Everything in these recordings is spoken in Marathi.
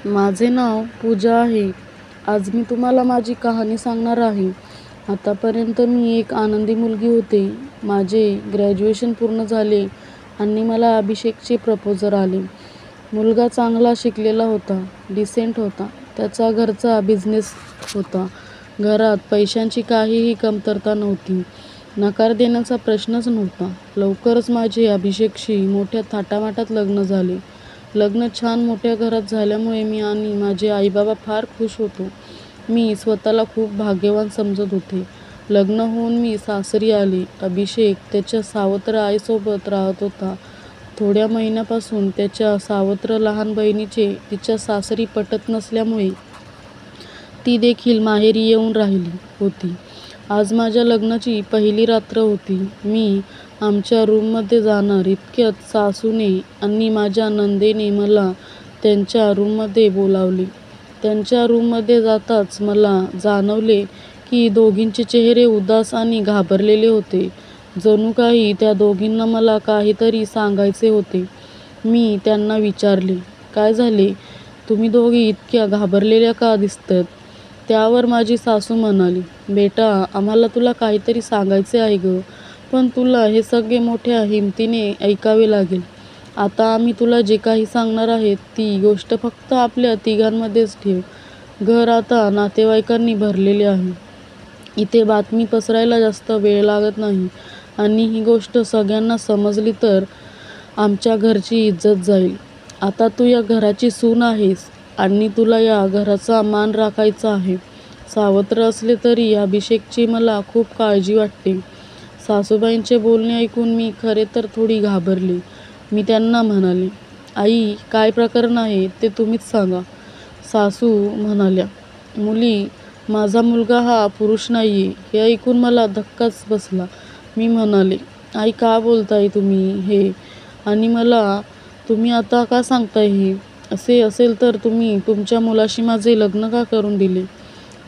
माझे नाव पूजा आहे. आज मी तुम्हाला माझी कहाणी सांगणार आहे. आतापर्यंत मी एक आनंदी मुलगी होते. माझे ग्रॅज्युएशन पूर्ण झाले आणि मला अभिषेकचे प्रपोजल आले. मुलगा चांगला शिकलेला होता, डिसेंट होता. त्याचा घरचा बिझनेस होता. घरात पैशांची काहीही कमतरता नव्हती. नकार देण्याचा प्रश्नच नव्हता. लवकरच माझे अभिषेकशी मोठ्या थाटामाटात लग्न झाले. लग्न छान मोठ्या घरात झाल्यामुळे मी आणि माझे आईबाबा फार खुश होतो. मी स्वतःला खूप भाग्यवान समजत होते. लग्न होऊन मी सासरी आले. अभिषेक त्याच्या सावत्र आईसोबत राहत होता. थोड्या महिन्यापासून त्याच्या सावत्र लहान बहिणीचे तिच्या सासरी पटत नसल्यामुळे ती देखील माहेरी येऊन राहिली होती. आज माझ्या लग्नाची पहिली रात्र होती. मी आमच्या रूममध्ये जाणार इतक्यात सासूने आणि माझ्या नंदेने मला त्यांच्या रूममध्ये बोलावले. त्यांच्या रूममध्ये जाताच मला जाणवले की दोघींचे चेहरे उदास आणि घाबरलेले होते. जणू काही त्या दोघींना मला काहीतरी सांगायचे होते. मी त्यांना विचारले, काय झाले? तुम्ही दोघी इतक्या घाबरलेल्या का दिसतात? त्यावर माझी सासू म्हणाली, बेटा, आम्हाला तुला काहीतरी सांगायचे आहे गं, पण तुला हे सगळे मोठ्या हिमतीने ऐकावे लागेल. आता आम्ही तुला जे काही सांगणार आहेत ती गोष्ट फक्त आपल्या तिघांमध्येच ठेव. घर आता नातेवाईकांनी भरलेले आहे. इथे बातमी पसरायला जास्त वेळ लागत नाही आणि ही गोष्ट सगळ्यांना समजली तर आमच्या घरची इज्जत जाईल. आता तू या घराची सून आहेस आणि तुला या घराचा मान राखायचा आहे. सावत्र असले तरी अभिषेकची मला खूप काळजी वाटते. सासूबाईंचे बोलणे ऐकून मी खरे तर थोडी घाबरले. मी त्यांना म्हणाले, आई, काय प्रकरण आहे ते तुम्हीच सांगा. सासू म्हणाल्या, मुली, माझा मुलगा हा पुरुष नाहीये. हे ऐकून मला धक्काच बसला. मी म्हणाले, आई, का बोलताय तुम्ही हे? आणि मला तुम्ही आता का सांगताय हे? असे असेल तर तुम्ही तुमच्या मुलाशी माझे लग्न का करून दिले?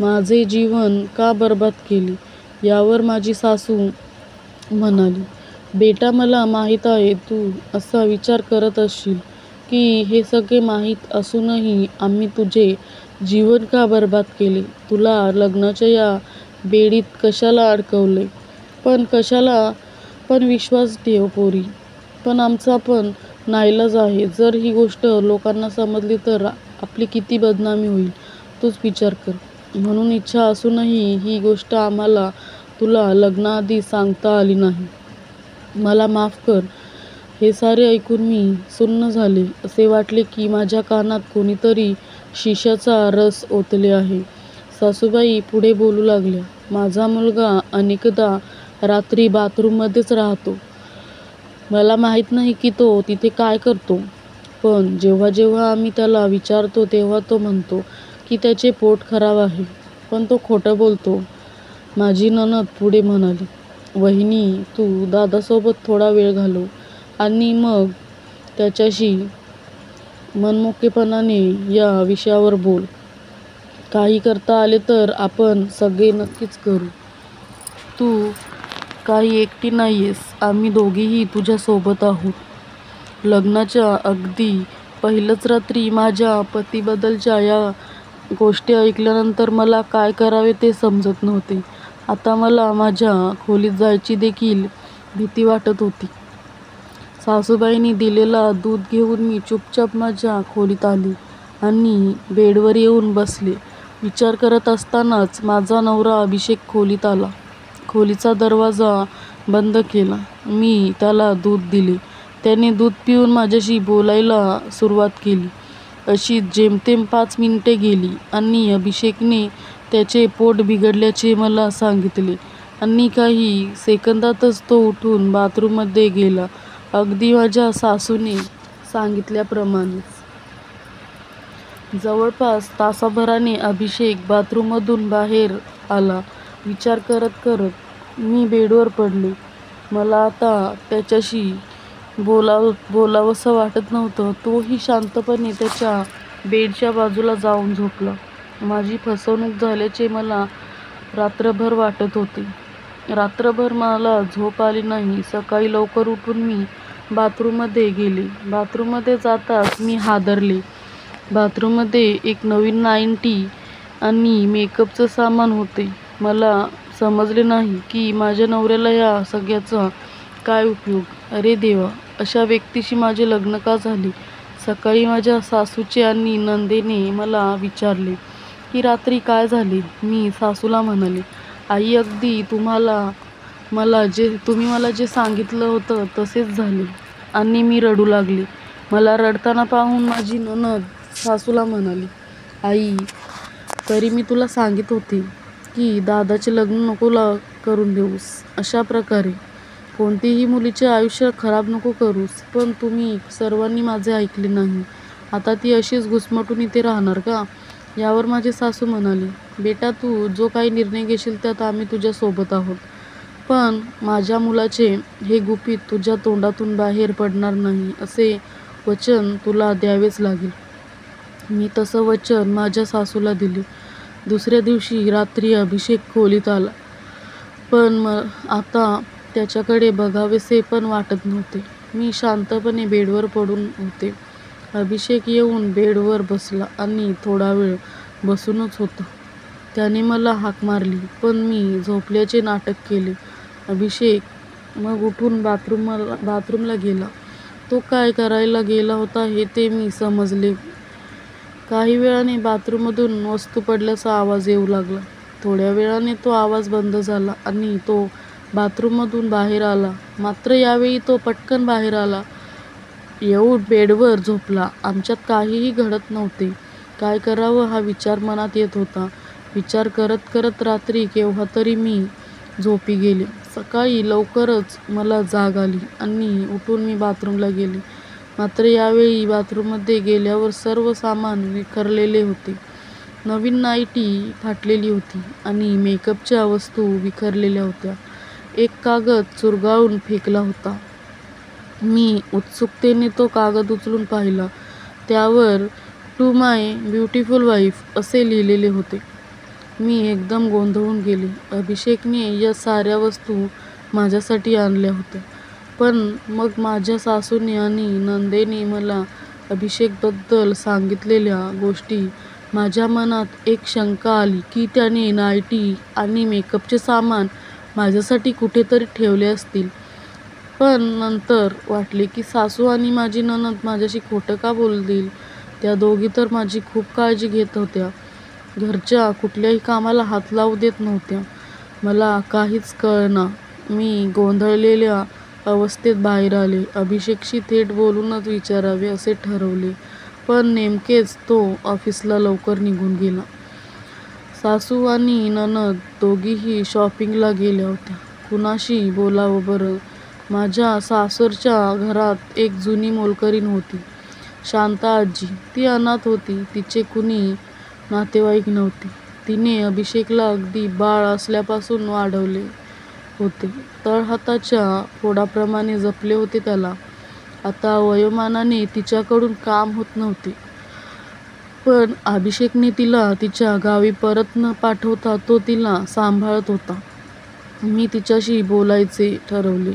माझे जीवन का बर्बाद केले? यावर माझी सासू म्हणाली, बेटा, मला माहीत आहे तू असा विचार करत असशील की हे सगळे माहीत असूनही आम्ही तुझे जीवन का बर्बाद केले, तुला लग्नाच्या या बेडीत कशाला अडकवले. पण विश्वास ठेव पोरी, पण आमचा पण नाईलाज आहे. जर ही गोष्ट लोकांना समजली तर आपली किती बदनामी होईल तूच विचार कर. म्हणून इच्छा असूनही ही गोष्ट आम्हाला तुला लग्नाआधी सांगता आली नाही. मला माफ कर. हे सारे ऐकून मी सुन्न झाले. असे वाटले की माझ्या कानात कोणीतरी शिशाचा रस ओतले आहे. सासूबाई पुढे बोलू लागल्या, माझा मुलगा अनेकदा रात्री बाथरूममध्येच राहतो. मला माहीत नाही की तो तिथे काय करतो, पण जेव्हा जेव्हा आम्ही त्याला विचारतो तेव्हा तो म्हणतो की त्याचे पोट खराब आहे, पण तो खोटं बोलतो. माझी नणद पुढे म्हणाली, वहिनी, तू दादासोबत थोडा वेळ घालव आणि मग त्याच्याशी मनमोकळेपणाने या विषयावर बोल. काही करता आले तर आपण सगळे नक्कीच करू. तू काही एकटी नाहीयेस. आम्ही दोघीही तुझ्यासोबत आहोत. लग्नाच्या अगदी पहिल्याच रात्री माझ्या पतीबद्दलच्या या गोष्टी ऐकल्यानंतर मला काय करावे ते समजत नव्हते. आता मला माझ्या खोलीत जायची देखील भीती वाटत होती. सासूबाईंनी दिलेला दूध घेऊन मी चुपचाप माझ्या खोलीत आले आणि बेडवर येऊन बसले. विचार करत असतानाच माझा नवरा अभिषेक खोलीत आला. खोलीचा दरवाजा बंद केला. मी त्याला दूध दिले. त्याने दूध पिऊन माझ्याशी बोलायला सुरुवात केली. अशी जेमतेम 5 मिनिटे गेली आणि अभिषेकने त्याचे पोट बिघडल्याचे मला सांगितले आणि काही सेकंदातच तो उठून बाथरूममध्ये गेला, अगदी माझ्या सासूने सांगितल्याप्रमाणेच. जवळपास तासाभराने अभिषेक बाथरूममधून बाहेर आला. विचार करत करत मी बेडवर पडले. मला आता त्याच्याशी बोलावंसं वाटत नव्हतं. तोही शांतपणे त्याच्या बेडच्या बाजूला जाऊन झोपला. माझी फसवणूक झाल्याचे मला रात्रभर वाटत होते. रात्रभर मला झोप आली नाही. सकाळी लवकर उठून मी बाथरूममध्ये गेले. बाथरूममध्ये जाताच मी हादरले. बाथरूममध्ये एक नवीन नाईन्टी आणि मेकअपचं सामान होते. मला समजले नाही की माझ्या नवऱ्याला या सगळ्याचा काय उपयोग. अरे देवा, अशा व्यक्तीशी माझे लग्न का झाले? सकाळी माझ्या सासूचे आणि नंदेने मला विचारले की रात्री काय झाले. मी सासूला म्हणाले, आई, अगदी तुम्ही मला जे सांगितलं होतं तसेच झाले. आणि मी रडू लागले. मला रडताना पाहून माझी नणद सासूला म्हणाली, आई, तरी मी तुला सांगित होते की दादाचे लग्न नको करून देऊस. अशा प्रकारे कोणतीही मुलीचे आयुष्य खराब नको करूस. पण तुम्ही सर्वांनी माझे ऐकले नाही. आता ती अशीच घुसमटून इथे राहणार का? यावर माझी सासू म्हणाली, बेटा, तू जो काही निर्णय घेशील त्यात आम्ही तुझ्या सोबत आहोत. पण माझ्या मुलाचे हे गुपित तुझ्या तोंडातून बाहेर पडणार नाही असे वचन तुला द्यावेच लागेल. मी तसं वचन माझ्या सासूला दिले. दुसऱ्या दिवशी रात्री अभिषेक खोलीत आला. पण आता त्याच्याकडे बघावेसे पण वाटत नव्हते. मी शांतपणे बेडवर पडून होते. अभिषेक येऊन बेडवर बसला आणि थोडा वेळ बसूनच होता. त्याने मला हाक मारली, पण मी झोपल्याचे नाटक केले. अभिषेक मग उठून बाथरूमला गेला. तो काय करायला गेला होता हे ते मी समजले. काही वेळाने बाथरूममधून वस्तू पडल्याचा आवाज येऊ लागला. थोड्या वेळाने तो आवाज बंद झाला आणि तो बाथरूममधून बाहेर आला. मात्र यावेळी तो पटकन बाहेर आला, येऊन बेडवर झोपला. आमच्यात काहीही घडत नव्हते. काय करावं हा विचार मनात येत होता. विचार करत करत रात्री केव्हा तरी मी झोपी गेले. सकाळी लवकरच मला जाग आली आणि उठून मी बाथरूमला गेले. मात्र यावेळी बाथरूममध्ये गेल्यावर सर्व सामान विखरलेले होते. नवीन नाईटी फाटलेली होती आणि मेकअपच्या वस्तू विखरलेल्या होत्या. एक कागद चुरगाळून फेकला होता. मी उत्सुकतेने तो कागद उचलून पाहिला. त्यावर टू माय ब्युटिफुल वाईफ असे लिहिलेले होते. मी एकदम गोंधळून गेले. अभिषेकने या साऱ्या वस्तू माझ्यासाठी आणल्या होत्या. पण मग माझ्या सासूने आणि नंदेने मला अभिषेकबद्दल सांगितलेल्या गोष्टी माझ्या मनात एक शंका आली की त्याने नाईटी आणि मेकअपचे सामान माझ्यासाठी कुठेतरी ठेवले असतील. पण नंतर वाटले की सासू आणि माझी नणद माझ्याशी खोटं का बोलतील? त्या दोघी तर माझी खूप काळजी घेत होत्या. घरच्या कुठल्याही कामाला हात लावू देत नव्हत्या. मला काहीच कळेना. मी गोंधळलेल्या अवस्थेत बाहेर आले. अभिषेकशी थेट बोलूनच विचारावे असे ठरवले. पण नेमकेच तो ऑफिसला लवकर निघून गेला. सासू आणि नणद दोघीही शॉपिंगला गेल्या होत्या. कुणाशी बोलावं बरं? माझ्या सासरच्या घरात एक जुनी मोलकरीण होती, शांता आजी. ती अनाथ होती. तिचे कुणी नातेवाईक नव्हते. तिने अभिषेकला अगदी बाळ असल्यापासून वाढवले होते. तळहाताच्या फोडाप्रमाणे जपले होते त्याला. आता वयोमानाने तिच्याकडून काम होत नव्हते. पण अभिषेकने तिला तिच्या गावी परत न पाठवता तो तिला सांभाळत होता. मी तिच्याशी बोलायचे ठरवले.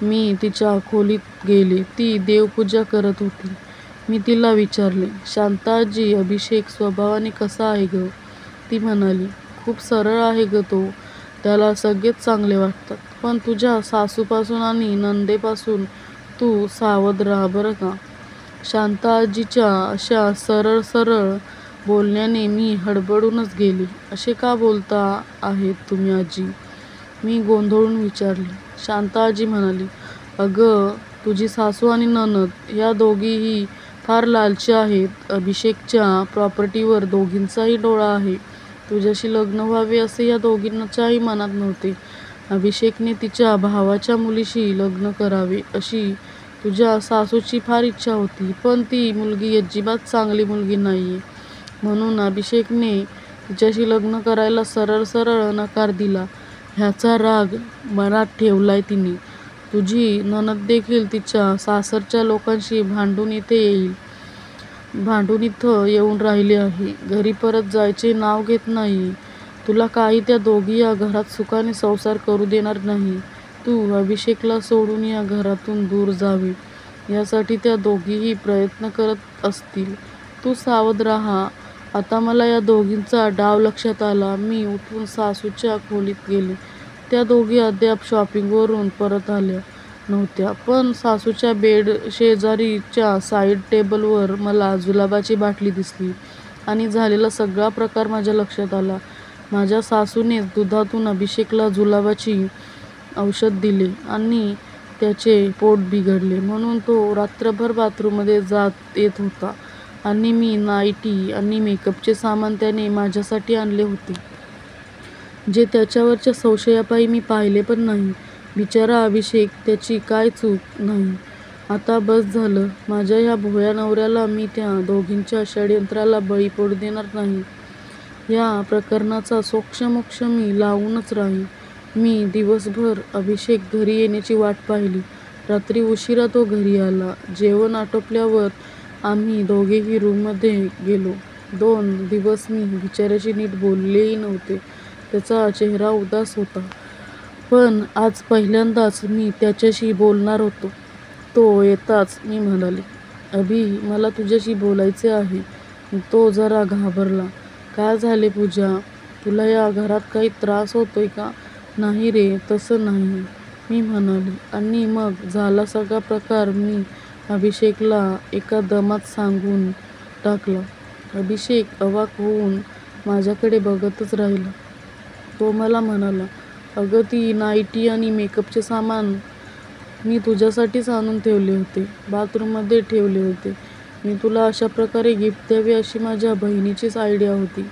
मी तिच्या खोलीत गेले. ती देवपूजा करत होती. मी तिला विचारले, शांताजी, अभिषेक स्वभावाने कसा आहे ग? ती म्हणाली, खूप सरळ आहे ग तो. त्याला सगळेच चांगले वाटतात. पण तुझ्या सासूपासून आणि नंदेपासून तू सावध राहा बरं का. शांताजीच्या अशा सरळ सरळ बोलण्याने मी हडबडूनच गेले. असे का बोलता आहेत तुम्ही आजी? मी गोंधळून विचारले. शांता आजी म्हणाली, अगं, तुझी सासू आणि नणद या दोघीही फार लालची आहेत. अभिषेकच्या प्रॉपर्टीवर दोघींचाही डोळा आहे. तुझ्याशी लग्न व्हावे असे या दोघींच्याही मनात नव्हते. अभिषेकने तिच्या भावाच्या मुलीशी लग्न करावे अशी तुझ्या सासूची फार इच्छा होती. पण ती मुलगी अजिबात चांगली मुलगी नाहीये. म्हणून अभिषेकने तिच्याशी लग्न करायला सरळ सरळ नकार दिला. ह्याचा राग मनात ठेवलाय तिने. तुझी नणद देखील तिच्या सासरच्या लोकांशी भांडून इथं येऊन राहिली आहे. घरी परत जायचे नाव घेत नाही. तुला काही त्या दोघी या घरात सुखाने संसार करू देणार नाही. तू अभिषेकला सोडून या घरातून दूर जावे यासाठी त्या दोघीही प्रयत्न करत असतील. तू सावध राहा. आता मला या दोघींचा डाव लक्षात आला. मी उठून सासूच्या खोलीत गेले. त्या दोघी अद्याप शॉपिंगवरून परत आल्या नव्हत्या, पण सासूच्या बेड शेजारीच्या साईड टेबलवर मला जुलाबाची बाटली दिसली आणि झालेला सगळा प्रकार माझ्या लक्षात आला. माझ्या सासूनेच दुधातून अभिषेकला जुलाबाची औषध दिले आणि त्याचे पोट बिघडले म्हणून तो रात्रभर बाथरूममध्ये जात येत होता आणि मी नाईटी आणि मेकअपचे सामान त्याने माझ्यासाठी आणले होते, जे त्याच्यावरच्या संशयापायी मी पाहिले पण नाही. बिचारा अभिषेक, त्याची काय चूक नाही. आता बस झालं. माझ्या ह्या भोळ्या नवऱ्याला मी त्या दोघींच्या षडयंत्राला बळी पडू देणार नाही. या प्रकरणाचा सोक्षमोक्ष मी लावूनच राहील. मी दिवसभर अभिषेक घरी येण्याची वाट पाहिली. रात्री उशिरा तो घरी आला. जेवण आटोपल्यावर आम्ही दोघेही रूममध्ये गेलो. 2 दिवस मी बिचाऱ्याशी नीट बोललेही नव्हते. त्याचा चेहरा उदास होता, पण आज पहिल्यांदाच मी त्याच्याशी बोलणार होतो. तो येताच मी म्हणाले, अभि, मला तुझ्याशी बोलायचे आहे. तो जरा घाबरला. काय झाले पूजा? तुला या घरात काही त्रास होतोय का? नाही रे, तसं नाही, मी म्हणाले. आणि मग झाला सगळा प्रकार मी अभिषेकला एका दमात सांगून टाकला. अभिषेक अवाक होऊन माझ्याकडे बघतच राहिला. तो मला म्हणाला, अगं, ती नाईटी आणि मेकअपचे सामान मी तुझ्यासाठीच आणून ठेवले होते. बाथरूममध्ये ठेवले होते. मी तुला अशा प्रकारे गिफ्ट द्यावे अशी माझ्या बहिणीचीच आयडिया होती.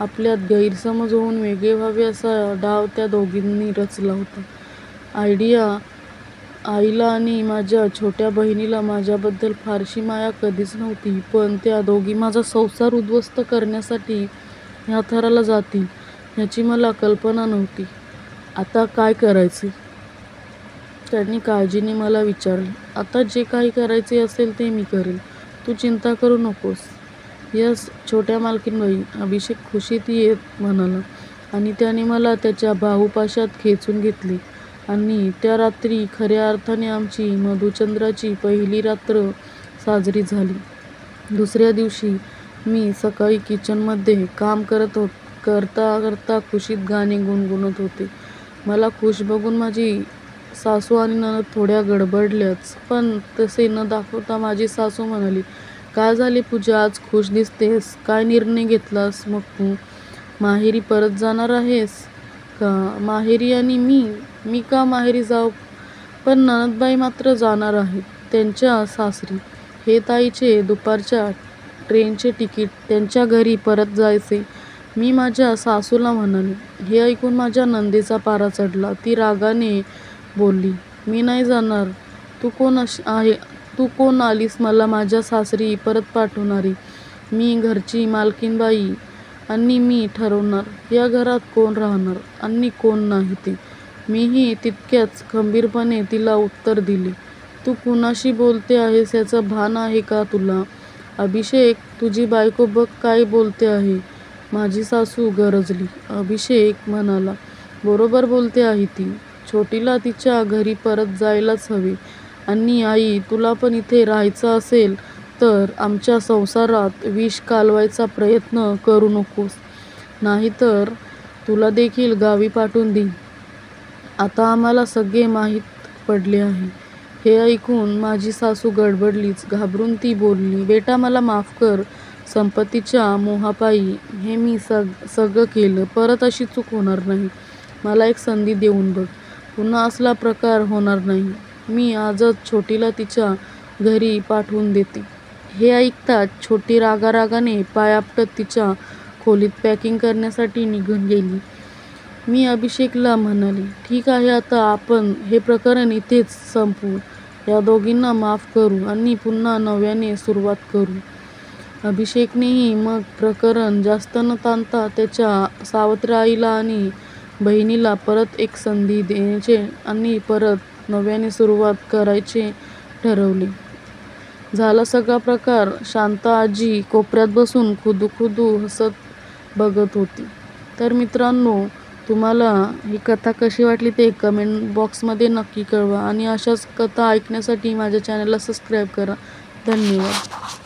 आपल्यात गैरसमज होऊन वेगळे व्हावे असा डाव त्या दोघींनी रचला होता. आयडिया आईला आणि माझ्या छोट्या बहिणीला माझ्याबद्दल फारशी माया कधीच नव्हती, पण त्या दोघी माझा संसार उद्ध्वस्त करण्यासाठी ह्या थराला जातील ह्याची मला कल्पना नव्हती. आता काय करायचे? त्यांनी काळजीने मला विचारले. आता जे काही करायचे असेल ते मी करेन. तू चिंता करू नकोस. यस, छोट्या मालकीणबाई, अभिषेक खुशीत येत म्हणाला आणि त्याने मला त्याच्या बाहुपाशात खेचून घेतले. आणि त्या रात्री खऱ्या अर्थाने आमची मधुचंद्राची पहिली रात्र साजरी झाली. दुसऱ्या दिवशी मी सकाळी किचनमध्ये काम करता करता खुशीत गाणे गुणगुणत होते. मला खुश बघून माझी सासू आणि नणद थोड्या गडबडल्याच, पण तसे न दाखवता माझी सासू म्हणाली, काय झाले पूजा, आज खुश दिसतेस? काय निर्णय घेतलास मग तू? माहेरी परत जाणार आहेस का? माहेरी? आणि मी का माहेरी जाऊ? पण नणदबाई मात्र जाणार आहेत त्यांच्या सासरी. हे ताईचे दुपारच्या ट्रेनचे तिकीट, त्यांच्या घरी परत जायचे. मी माझ्या सासूला म्हणाले. हे ऐकून माझ्या नंदेचा पारा चढला. ती रागाने बोलली, मी नाही जाणार. तू कोण आलीस मला माझ्या सासरी परत पाठवणारी? मी घरची मालकीणबाई आणि मी ठरवणार या घरात कोण राहणार आणि कोण नाही ते. मीही तितक्याच खंबीरपणे तिला उत्तर दिले. तू कुणाशी बोलते आहेस याचं भान आहे का तुला? अभिषेक, तुझी बायको बघ काय बोलते आहे. माझी सासू गरजली. अभिषेक म्हणाला, बरोबर बोलते आहे ती. छोटीला तिच्या घरी परत जायलाच हवे. आणि आई, तुला पण इथे राहायचं असेल तर आमच्या संसारात विष कालवायचा प्रयत्न करू नकोस, नाहीतर तुला देखील गावी पाठवून देईन. आता आम्हाला सगळे माहीत पडले आहे. हे ऐकून माझी सासू गडबडलीच. घाबरून ती बोलली, बेटा मला माफ कर. संपत्तीच्या मोहापायी हे मी सगळं केलं. परत अशी चूक होणार नाही. मला एक संधी देऊन बघ. पुन्हा असला प्रकार होणार नाही. मी आजच छोटीला तिच्या घरी पाठवून देते. हे ऐकताच छोटी रागारागाने पाय आपटत तिच्या खोलीत पॅकिंग करण्यासाठी निघून गेली. मी अभिषेकला म्हणाले, ठीक आहे, आता आपण हे प्रकरण इथेच संपवू. या दोघींना माफ करू आणि पुन्हा नव्याने सुरुवात करू. अभिषेकनेही मग प्रकरण जास्त न ताणता त्याच्या सावत्र आईला आणि बहिणीला परत एक संधी देण्याचे आणि परत नव्याने सुरुवात करायचे ठरवले. झाला सगळा प्रकार. शांता आजी कोपऱ्यात बसून खुदू हसत बघत होती. तर मित्रांनो, तुम्हाला ही कथा कशी वाटली ते कमेंट बॉक्समध्ये नक्की कळवा आणि अशाच कथा ऐकण्यासाठी माझ्या चॅनलला सबस्क्राईब करा. धन्यवाद.